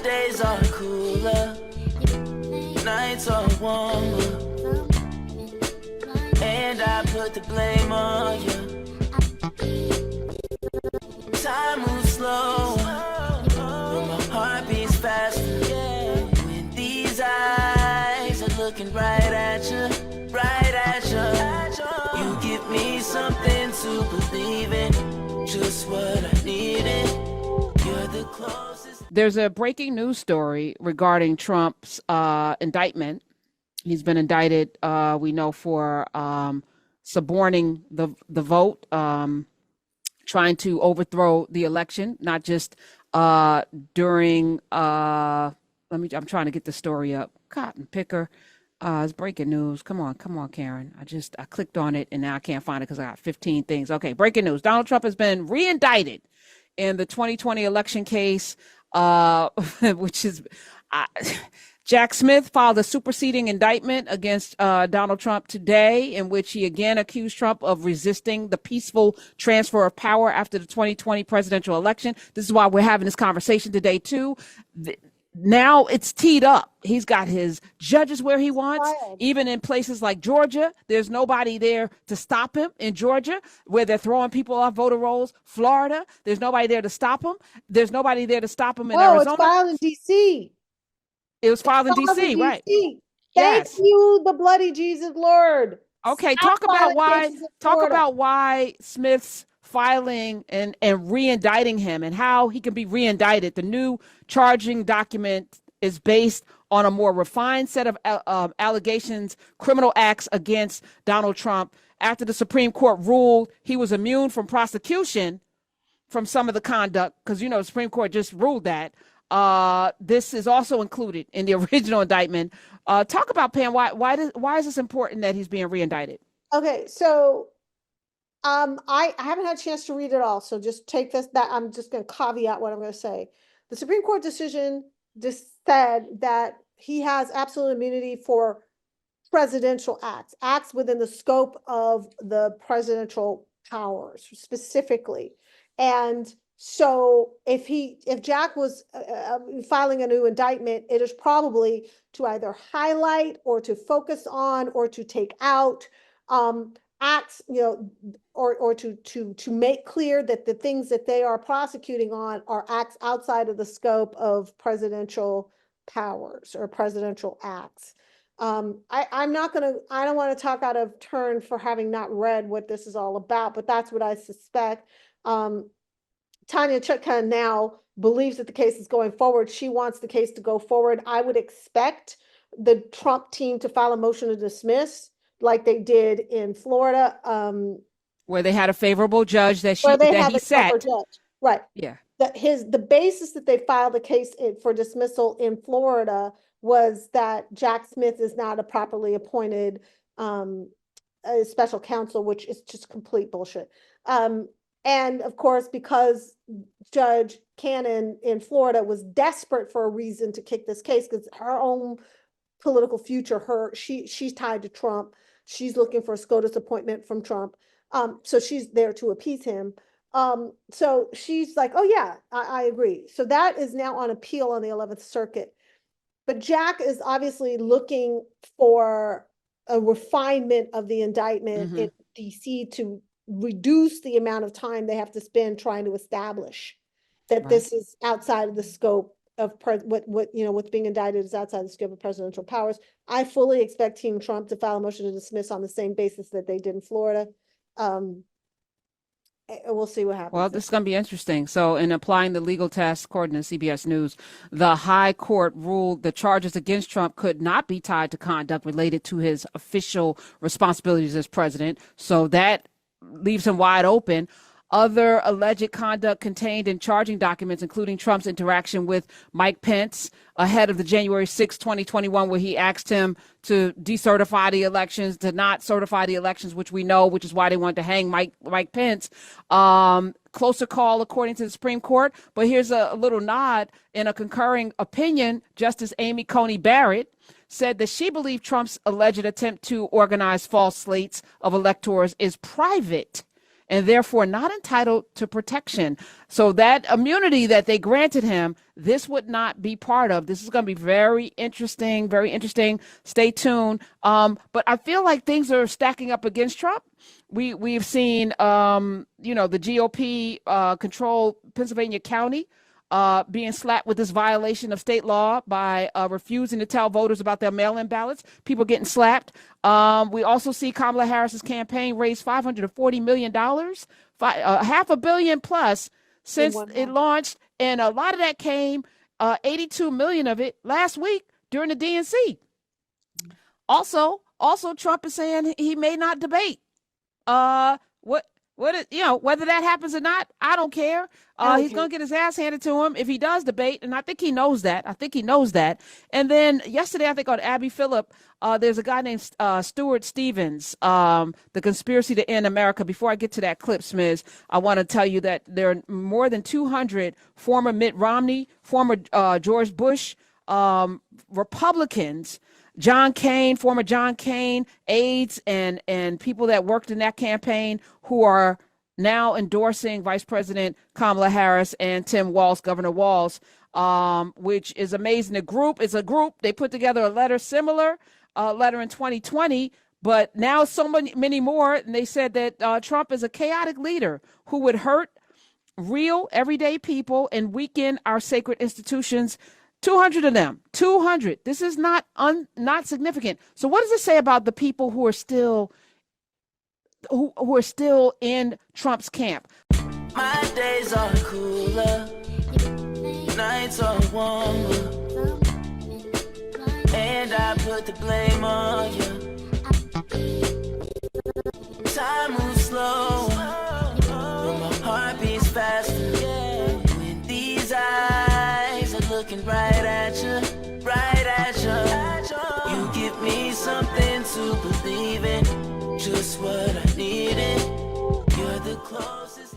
Days are cooler, nights are warmer, and I put the blame on you. Time moves slow, but my heart beats faster. When these eyes are looking right at you, right at you, you give me something to believe in, just what I needed. You're the closest. There's a breaking news story regarding Trump's indictment. He's been indicted, we know, for suborning the vote, trying to overthrow the election, not just during. I'm trying to get the story up. Cotton picker. It's breaking news. Come on, Karen. I clicked on it and now I can't find it because I got 15 things. Okay, breaking news. Donald Trump has been re-indicted in the 2020 election case, which is Jack Smith filed a superseding indictment against Donald Trump today, in which he again accused Trump of resisting the peaceful transfer of power after the 2020 presidential election. This is why we're having this conversation today, too. Now it's teed up. He's got his judges where he wants. Even in places like Georgia, there's nobody there to stop him. In Georgia, where they're throwing people off voter rolls. Florida, there's nobody there to stop him. There's nobody there to stop him in Arizona. It's filed in D.C. It was filed in D.C., right? Thank you, the bloody Jesus Lord. Okay, talk about why Smith's filing and re-indicting him and how he can be re-indicted. The new charging document is based on a more refined set of allegations, criminal acts against Donald Trump. After the Supreme Court ruled he was immune from prosecution from some of the conduct, because, the Supreme Court just ruled that. This is also included in the original indictment. Talk about, Pam, why is this important that he's being re-indicted? Okay, so I haven't had a chance to read it all, so just take this. That I'm just going to caveat what I'm going to say. The Supreme Court decision just said that he has absolute immunity for presidential acts within the scope of the presidential powers specifically, and so if Jack was filing a new indictment, it is probably to either highlight or to focus on or to take out acts, or to make clear that the things that they are prosecuting on are acts outside of the scope of presidential powers or presidential acts. I don't want to talk out of turn for having not read what this is all about, but that's what I suspect. Tanya Chutkan now believes that the case is going forward. She wants the case to go forward. I would expect the Trump team to file a motion to dismiss like they did in Florida. Where they had a favorable judge that he set. Right. Yeah. The basis that they filed the case for dismissal in Florida was that Jack Smith is not a properly appointed special counsel, which is just complete bullshit. And of course, because Judge Cannon in Florida was desperate for a reason to kick this case because her own political future, she's tied to Trump. She's looking for a SCOTUS appointment from Trump. So she's there to appease him. So she's like, oh yeah, I agree. So that is now on appeal on the 11th Circuit. But Jack is obviously looking for a refinement of the indictment in DC to reduce the amount of time they have to spend trying to establish that this is outside of the scope of what's being indicted is outside the scope of presidential powers. I fully expect Team Trump to file a motion to dismiss on the same basis that they did in Florida. We'll see what happens. Well, this is going to be interesting. So in applying the legal test, according to CBS News, the high court ruled the charges against Trump could not be tied to conduct related to his official responsibilities as president. So that leaves him wide open. Other alleged conduct contained in charging documents, including Trump's interaction with Mike Pence ahead of the January 6, 2021, where he asked him to decertify the elections, to not certify the elections, which we know, which is why they wanted to hang Mike Pence. Closer call, according to the Supreme Court. But here's a little nod. In a concurring opinion, Justice Amy Coney Barrett said that she believed Trump's alleged attempt to organize false slates of electors is private and therefore not entitled to protection. So that immunity that they granted him, this would not be part of. This is going to be very interesting, very interesting. Stay tuned. But I feel like things are stacking up against Trump. We've seen, the GOP control Pennsylvania County being slapped with this violation of state law by refusing to tell voters about their mail-in ballots. People getting slapped. We also see Kamala Harris's campaign raise $540 million, $500 million plus since it launched. And a lot of that came, 82 million of it last week during the DNC. Also, Trump is saying he may not debate. Whether that happens or not, I don't care. He's going to get his ass handed to him if he does debate. And I think he knows that. And then yesterday, I think on Abby Phillip, there's a guy named Stuart Stevens, The Conspiracy to End America. Before I get to that clip, Smiz, I want to tell you that there are more than 200 former Mitt Romney, former George Bush Republicans, former John Kane, aides, and people that worked in that campaign who are now endorsing Vice President Kamala Harris and Tim Walz, Governor Walz, which is amazing. It's a group. They put together a letter similar, letter in 2020, but now so many more. And they said that Trump is a chaotic leader who would hurt real everyday people and weaken our sacred institutions. 200 of them, 200. This is not significant. So what does it say about the people who are still in Trump's camp? My days are cooler, nights are warmer, and I put the blame on you. Time moves slow, but my heart beats faster. When these eyes are looking right at you, you give me something to believe in, just what I needed. You're the closest.